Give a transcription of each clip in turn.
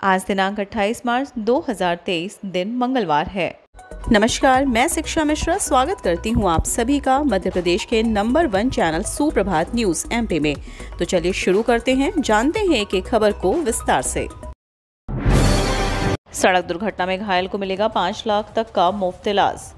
आज दिनांक 28 मार्च 2023 दिन मंगलवार है। नमस्कार, मैं शिक्षा मिश्रा स्वागत करती हूँ आप सभी का मध्य प्रदेश के नंबर 1 चैनल सुप्रभात न्यूज एमपी में। तो चलिए शुरू करते हैं, जानते हैं एक एक खबर को विस्तार से। सड़क दुर्घटना में घायल को मिलेगा 5 लाख तक का मुफ्त इलाज।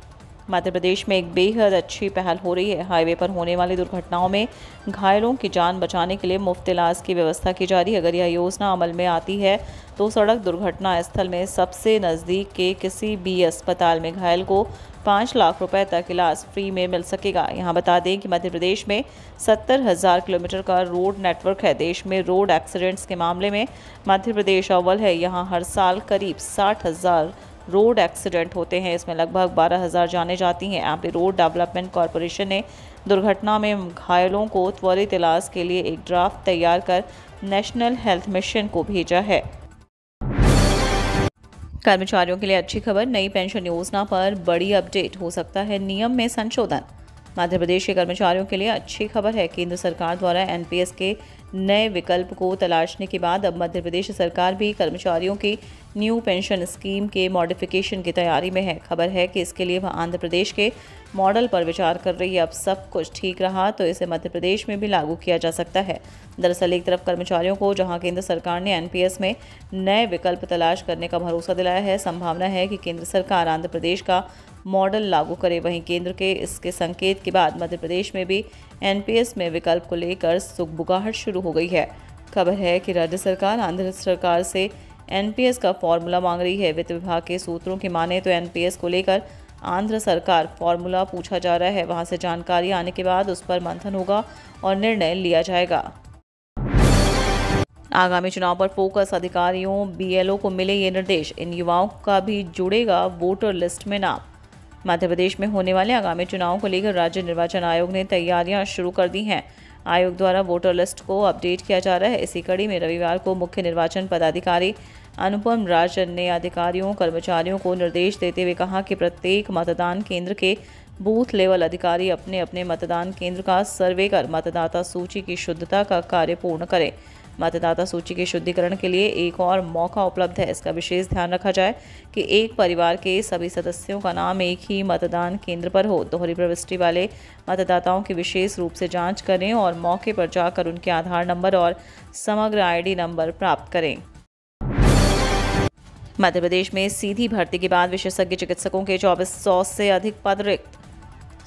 मध्य प्रदेश में एक बेहद अच्छी पहल हो रही है। हाईवे पर होने वाली दुर्घटनाओं में घायलों की जान बचाने के लिए मुफ्त इलाज की व्यवस्था की जा रही है। अगर यह योजना अमल में आती है तो सड़क दुर्घटना स्थल में सबसे नज़दीक के किसी भी अस्पताल में घायल को 5 लाख रुपए तक इलाज फ्री में मिल सकेगा। यहाँ बता दें कि मध्य प्रदेश में 70,000 किलोमीटर का रोड नेटवर्क है। देश में रोड एक्सीडेंट्स के मामले में मध्य प्रदेश अव्वल है। यहाँ हर साल करीब 60,000 रोड एक्सीडेंट होते हैं। इसमें लगभग 12,000 जाने जाती हैं। एमपी रोड डेवलपमेंट कॉरपोरेशन ने दुर्घटना में घायलों को त्वरित इलाज के लिए एक ड्राफ्ट तैयार कर नेशनल हेल्थ मिशन को भेजा है। कर्मचारियों के लिए अच्छी खबर, नई पेंशन योजना पर बड़ी अपडेट, हो सकता है नियम में संशोधन। मध्य प्रदेश के कर्मचारियों के लिए अच्छी खबर है। केंद्र सरकार द्वारा एनपीएस के नए विकल्प को तलाशने के बाद अब मध्य प्रदेश सरकार भी कर्मचारियों की न्यू पेंशन स्कीम के मॉडिफिकेशन की तैयारी में है। खबर है कि इसके लिए वह आंध्र प्रदेश के मॉडल पर विचार कर रही है। अब सब कुछ ठीक रहा तो इसे मध्य प्रदेश में भी लागू किया जा सकता है। दरअसल एक तरफ कर्मचारियों को जहां केंद्र सरकार ने एनपीएस में नए विकल्प तलाश करने का भरोसा दिलाया है, संभावना है कि केंद्र सरकार आंध्र प्रदेश का मॉडल लागू करे। वहीं केंद्र के इसके संकेत के बाद मध्य प्रदेश में भी एनपीएस में विकल्प को लेकर सुगबुगाहट शुरू हो गई है। खबर है कि राज्य सरकार आंध्र सरकार से एनपीएस का फॉर्मूला मांग रही है। वित्त विभाग के सूत्रों की माने तो एनपीएस को लेकर आंध्र सरकार फॉर्मूला पूछा जा रहा है। वहां से जानकारी आने के बाद उस पर मंथन होगा और निर्णय लिया जाएगा। आगामी चुनाव पर फोकस, अधिकारियों बीएलओ को मिले ये निर्देश। इन युवाओं का भी जुड़ेगा वोटर लिस्ट में नाम। मध्य प्रदेश में होने वाले आगामी चुनाव को लेकर राज्य निर्वाचन आयोग ने तैयारियां शुरू कर दी हैं। आयोग द्वारा वोटर लिस्ट को अपडेट किया जा रहा है। इसी कड़ी में रविवार को मुख्य निर्वाचन पदाधिकारी अनुपम राजन ने अधिकारियों कर्मचारियों को निर्देश देते हुए कहा कि प्रत्येक मतदान केंद्र के बूथ लेवल अधिकारी अपने अपने मतदान केंद्र का सर्वे कर मतदाता सूची की शुद्धता का कार्य पूर्ण करें। मतदाता सूची के शुद्धिकरण के लिए एक और मौका उपलब्ध है। इसका विशेष ध्यान रखा जाए कि एक परिवार के सभी सदस्यों का नाम एक ही मतदान केंद्र पर हो। दोहरी प्रविष्टि वाले मतदाताओं की विशेष रूप से जांच करें और मौके पर जाकर उनके आधार नंबर और समग्र आईडी नंबर प्राप्त करें। मध्य प्रदेश में सीधी भर्ती के बाद विशेषज्ञ चिकित्सकों के 2400 से अधिक पद रिक्त।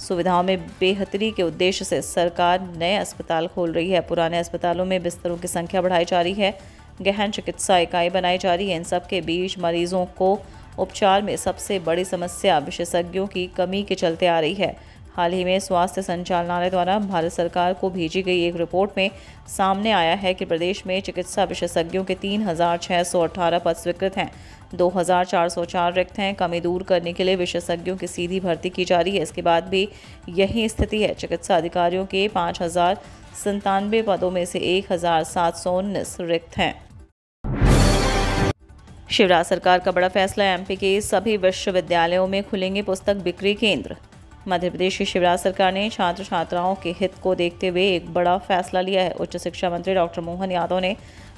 सुविधाओं में बेहतरी के उद्देश्य से सरकार नए अस्पताल खोल रही है। पुराने अस्पतालों में बिस्तरों की संख्या बढ़ाई जा रही है। गहन चिकित्सा इकाई बनाई जा रही है। इन सब के बीच मरीजों को उपचार में सबसे बड़ी समस्या विशेषज्ञों की कमी के चलते आ रही है। हाल ही में स्वास्थ्य संचालनालय द्वारा भारत सरकार को भेजी गई एक रिपोर्ट में सामने आया है कि प्रदेश में चिकित्सा विशेषज्ञों के 3,618 पद स्वीकृत हैं, 2,404 रिक्त हैं। कमी दूर करने के लिए विशेषज्ञों की सीधी भर्ती की जा रही है। इसके बाद भी यही स्थिति है। चिकित्सा अधिकारियों के 5,097 पदों में से 1,719 रिक्त हैं। शिवराज सरकार का बड़ा फैसला, एमपी के सभी विश्वविद्यालयों में खुलेंगे पुस्तक बिक्री केंद्र। मध्य प्रदेश की शिवराज सरकार ने छात्र छात्राओं के हित को देखते हुए एक बड़ा फैसला लिया है। उच्च शिक्षा मंत्री डॉक्टर मोहन यादव ने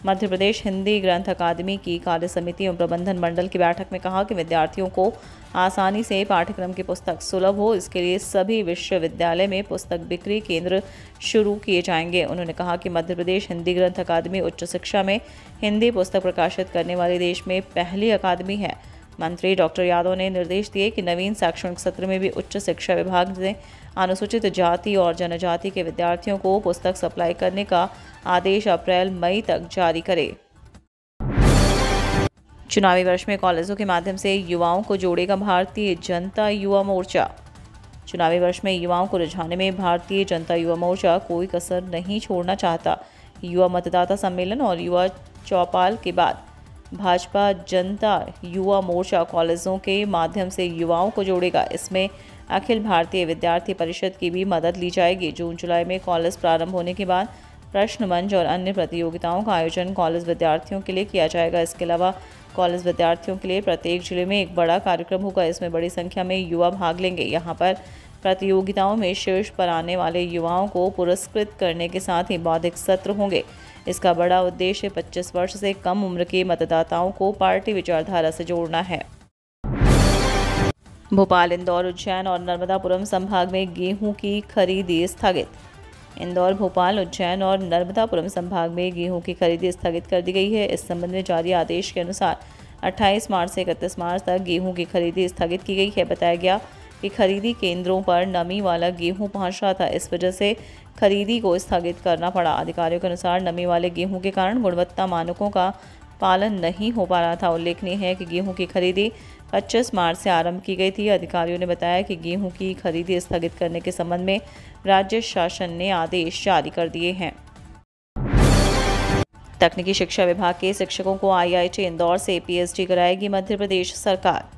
मध्य प्रदेश हिंदी ग्रंथ अकादमी की कार्य समिति एवं प्रबंधन मंडल की बैठक में कहा कि विद्यार्थियों को आसानी से पाठ्यक्रम की पुस्तक सुलभ हो, इसके लिए सभी विश्वविद्यालय में पुस्तक बिक्री केंद्र शुरू किए जाएंगे। उन्होंने कहा कि मध्य प्रदेश हिंदी ग्रंथ अकादमी उच्च शिक्षा में हिंदी पुस्तक प्रकाशित करने वाली देश में पहली अकादमी है। मंत्री डॉक्टर यादव ने निर्देश दिए कि नवीन शैक्षणिक सत्र में भी उच्च शिक्षा विभाग ने अनुसूचित जाति और जनजाति के विद्यार्थियों को पुस्तक सप्लाई करने का आदेश अप्रैल-मई तक जारी करे। चुनावी वर्ष में कॉलेजों के माध्यम से युवाओं को जोड़ेगा भारतीय जनता युवा मोर्चा। चुनावी वर्ष में युवाओं को रिझाने में भारतीय जनता युवा मोर्चा कोई कसर नहीं छोड़ना चाहता। युवा मतदाता सम्मेलन और युवा चौपाल के बाद भाजपा जनता युवा मोर्चा कॉलेजों के माध्यम से युवाओं को जोड़ेगा। इसमें अखिल भारतीय विद्यार्थी परिषद की भी मदद ली जाएगी। जून जुलाई में कॉलेज प्रारंभ होने के बाद प्रश्न मंच और अन्य प्रतियोगिताओं का आयोजन कॉलेज विद्यार्थियों के लिए किया जाएगा। इसके अलावा कॉलेज विद्यार्थियों के लिए प्रत्येक जिले में एक बड़ा कार्यक्रम होगा। इसमें बड़ी संख्या में युवा भाग लेंगे। यहाँ पर प्रतियोगिताओं में शीर्ष पर आने वाले युवाओं को पुरस्कृत करने के साथ ही बौद्धिक सत्र होंगे। इसका बड़ा उद्देश्य 25 वर्ष से कम उम्र के मतदाताओं को पार्टी विचारधारा से जोड़ना है। भोपाल, इंदौर, उज्जैन और नर्मदापुरम संभाग में गेहूं की खरीदी स्थगित। इंदौर, भोपाल, उज्जैन और नर्मदापुरम संभाग में गेहूं की खरीदी स्थगित कर दी गई है। इस संबंध में जारी आदेश के अनुसार 28 मार्च से 31 मार्च तक गेहूं की खरीदी स्थगित की गई है। बताया गया कि खरीदी केंद्रों पर नमी वाला गेहूं पहुंच रहा था, इस वजह से खरीदी को स्थगित करना पड़ा। अधिकारियों के अनुसार नमी वाले गेहूं के कारण गुणवत्ता मानकों का पालन नहीं हो पा रहा था। उल्लेखनीय है कि गेहूं की खरीदी 25 मार्च से आरंभ की गई थी। अधिकारियों ने बताया कि गेहूं की खरीदी स्थगित करने के संबंध में राज्य शासन ने आदेश जारी कर दिए हैं। तकनीकी शिक्षा विभाग के शिक्षकों को आईआईटी इंदौर से पीएचडी कराएगी मध्य प्रदेश सरकार।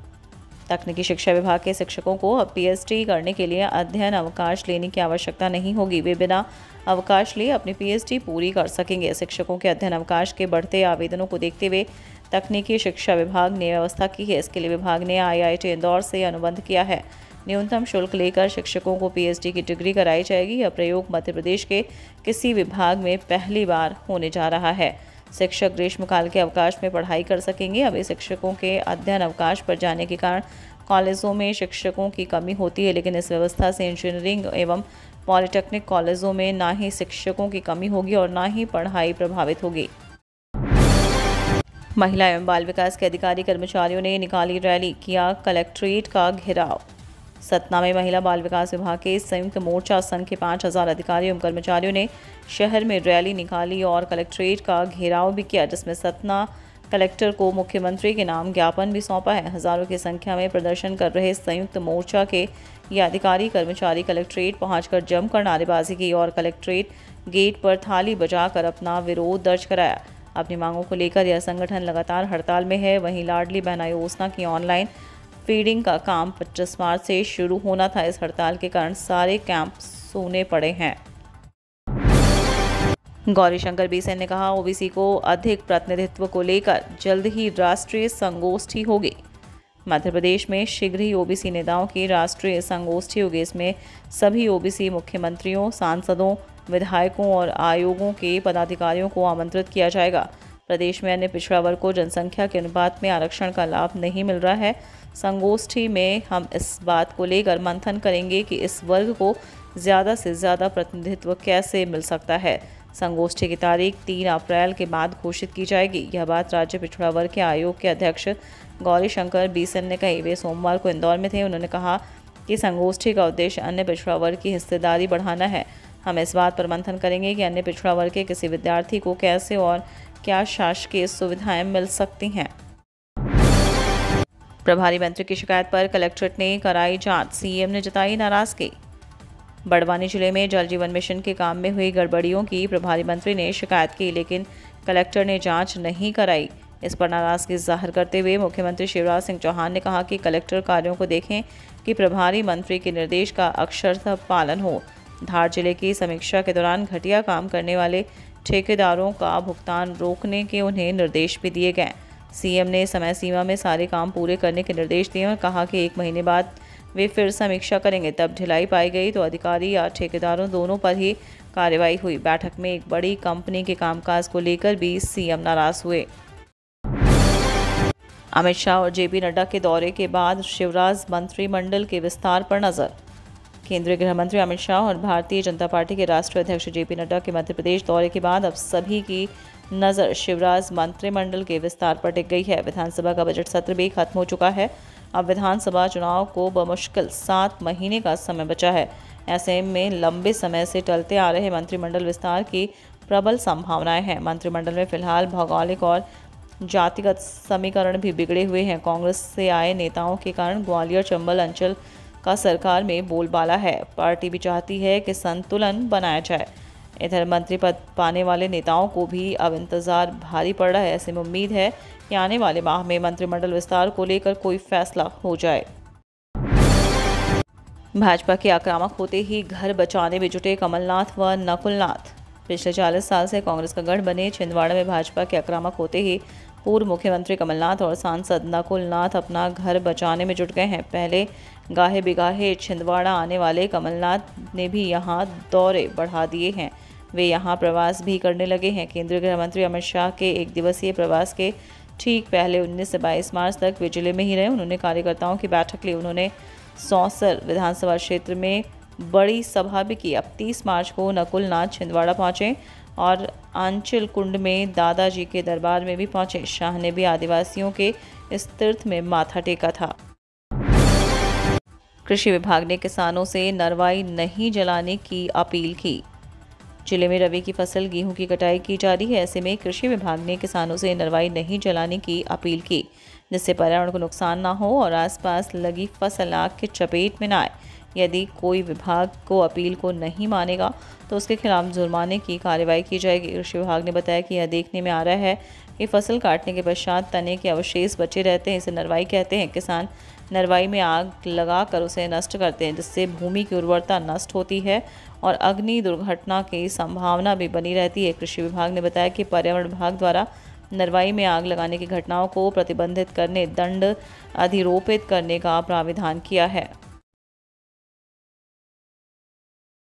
तकनीकी शिक्षा विभाग के शिक्षकों को अब पीएचडी करने के लिए अध्ययन अवकाश लेने की आवश्यकता नहीं होगी। वे बिना अवकाश लिए अपनी पीएचडी पूरी कर सकेंगे। शिक्षकों के अध्ययन अवकाश के बढ़ते आवेदनों को देखते हुए तकनीकी शिक्षा विभाग ने व्यवस्था की है। इसके लिए विभाग ने आईआईटी इंदौर से अनुबंध किया है। न्यूनतम शुल्क लेकर शिक्षकों को पीएचडी की डिग्री कराई जाएगी। यह प्रयोग मध्य प्रदेश के किसी विभाग में पहली बार होने जा रहा है। शिक्षक ग्रीष्मकाल के अवकाश में पढ़ाई कर सकेंगे। अभी शिक्षकों के अध्ययन अवकाश पर जाने के कारण कॉलेजों में शिक्षकों की कमी होती है, लेकिन इस व्यवस्था से इंजीनियरिंग एवं पॉलिटेक्निक कॉलेजों में ना ही शिक्षकों की कमी होगी और ना ही पढ़ाई प्रभावित होगी। महिला एवं बाल विकास के अधिकारी कर्मचारियों ने निकाली रैली, किया कलेक्ट्रेट का घेराव। सतना में महिला बाल विकास विभाग के संयुक्त मोर्चा संघ के 5000 अधिकारियों एवं कर्मचारियों ने शहर में रैली निकाली और कलेक्ट्रेट का घेराव भी किया, जिसमें सतना कलेक्टर को मुख्यमंत्री के नाम ज्ञापन भी सौंपा है। हजारों की संख्या में प्रदर्शन कर रहे संयुक्त मोर्चा के ये अधिकारी कर्मचारी कलेक्ट्रेट पहुंचकर जमकर नारेबाजी की और कलेक्ट्रेट गेट पर थाली बजाकर अपना विरोध दर्ज कराया। अपनी मांगों को लेकर यह संगठन लगातार हड़ताल में है। वहीं लाडली बहना योजना की ऑनलाइन फीडिंग का काम 25 मार्च से शुरू होना था। इस हड़ताल के कारण सारे कैंप सूने पड़े हैं। गौरीशंकर बीसेन ने कहा, ओबीसी को अधिक प्रतिनिधित्व को लेकर जल्द ही राष्ट्रीय संगोष्ठी होगी। मध्य प्रदेश में शीघ्र ही ओबीसी नेताओं की राष्ट्रीय संगोष्ठी होगी। इसमें सभी ओबीसी मुख्यमंत्रियों, सांसदों, विधायकों और आयोगों के पदाधिकारियों को आमंत्रित किया जाएगा। प्रदेश में अन्य पिछड़ा वर्ग को जनसंख्या के अनुपात में आरक्षण का लाभ नहीं मिल रहा है। संगोष्ठी में हम इस बात को लेकर मंथन करेंगे कि इस वर्ग को ज़्यादा से ज़्यादा प्रतिनिधित्व कैसे मिल सकता है। संगोष्ठी की तारीख 3 अप्रैल के बाद घोषित की जाएगी। यह बात राज्य पिछड़ा वर्ग के आयोग के अध्यक्ष गौरीशंकर बीसेन ने कही। वे सोमवार को इंदौर में थे। उन्होंने कहा कि संगोष्ठी का उद्देश्य अन्य पिछड़ा वर्ग की हिस्सेदारी बढ़ाना है। हम इस बात पर मंथन करेंगे कि अन्य पिछड़ा वर्ग के किसी विद्यार्थी को कैसे और क्या शासकीय सुविधाएं मिल सकती हैं। प्रभारी मंत्री की शिकायत पर कलेक्ट्रेट ने कराई जांच, सीएम ने जताई नाराजगी। बड़वानी जिले में जल जीवन मिशन के काम में हुई गड़बड़ियों की प्रभारी मंत्री ने शिकायत की, लेकिन कलेक्टर ने जांच नहीं कराई। इस पर नाराजगी जाहिर करते हुए मुख्यमंत्री शिवराज सिंह चौहान ने कहा कि कलेक्टर कार्यों को देखें कि प्रभारी मंत्री के निर्देश का अक्षरशः पालन हो। धार जिले की समीक्षा के दौरान घटिया काम करने वाले ठेकेदारों का भुगतान रोकने के उन्हें निर्देश भी दिए गए। सीएम ने समय सीमा में सारे काम पूरे करने के निर्देश दिए और कहा कि 1 महीने बाद वे फिर समीक्षा करेंगे। तब ढिलाई पाई गई तो अधिकारी या ठेकेदारों दोनों पर ही कार्रवाई हुई। बैठक में एक बड़ी कंपनी के कामकाज को लेकर भी सीएम नाराज हुए। अमित शाह और जेपी नड्डा के दौरे के बाद शिवराज मंत्रिमंडल के विस्तार पर नजर। केंद्रीय गृह मंत्री अमित शाह और भारतीय जनता पार्टी के राष्ट्रीय अध्यक्ष जेपी नड्डा के मध्य प्रदेश दौरे के बाद अब सभी की नज़र शिवराज मंत्रिमंडल के विस्तार पर टिक गई है। विधानसभा का बजट सत्र भी खत्म हो चुका है। अब विधानसभा चुनाव को बमुश्किल 7 महीने का समय बचा है। ऐसे में लंबे समय से टलते आ रहे मंत्रिमंडल विस्तार की प्रबल संभावनाएं हैं। मंत्रिमंडल में फिलहाल भौगोलिक और जातिगत समीकरण भी बिगड़े हुए हैं। कांग्रेस से आए नेताओं के कारण ग्वालियर चंबल अंचल का सरकार में बोलबाला है। पार्टी भी चाहती है कि संतुलन बनाया जाए। इधर मंत्री पद पाने वाले नेताओं को भी अब इंतजार भारी पड़ रहा है। ऐसे में उम्मीद है कि आने वाले माह में मंत्रिमंडल विस्तार को लेकर कोई फैसला हो जाए। भाजपा के आक्रामक होते ही घर बचाने में जुटे कमलनाथ व नकुलनाथ। पिछले 40 साल से कांग्रेस का गढ़ बने छिंदवाड़ा में भाजपा के आक्रामक होते ही पूर्व मुख्यमंत्री कमलनाथ और सांसद नकुलनाथ अपना घर बचाने में जुट गए हैं। पहले गाहे बिगाहे छिंदवाड़ा आने वाले कमलनाथ ने भी यहां दौरे बढ़ा दिए हैं। वे यहां प्रवास भी करने लगे हैं। केंद्रीय गृह मंत्री अमित शाह के एक दिवसीय प्रवास के ठीक पहले 19 से 22 मार्च तक वे जिले में ही रहे। उन्होंने कार्यकर्ताओं की बैठक ली। उन्होंने सौंसर विधानसभा क्षेत्र में बड़ी सभा भी की। अब 30 मार्च को नकुलनाथ छिंदवाड़ा पहुंचे और आंचल कुंड में दादाजी के दरबार में भी पहुंचे। शाह ने भी आदिवासियों के इस तीर्थ में माथा टेका था। कृषि विभाग ने किसानों से नरवाई नहीं जलाने की अपील की। जिले में रबी की फसल गेहूं की कटाई की जा रही है। ऐसे में कृषि विभाग ने किसानों से नरवाई नहीं जलाने की अपील की, जिससे पर्यावरण को नुकसान ना हो और आसपास लगी फसल आग की चपेट में न आए। यदि कोई विभाग को अपील को नहीं मानेगा तो उसके खिलाफ जुर्माने की कार्रवाई की जाएगी। कृषि विभाग ने बताया कि यह देखने में आ रहा है कि फसल काटने के पश्चात तने के अवशेष बचे रहते हैं। इसे नरवाई कहते हैं। किसान नरवाई में आग लगाकर उसे नष्ट करते हैं, जिससे भूमि की उर्वरता नष्ट होती है और अग्नि दुर्घटना की संभावना भी बनी रहती है। कृषि विभाग ने बताया कि पर्यावरण विभाग द्वारा नरवाई में आग लगाने की घटनाओं को प्रतिबंधित करने, दंड अधिरोपित करने का प्राविधान किया है।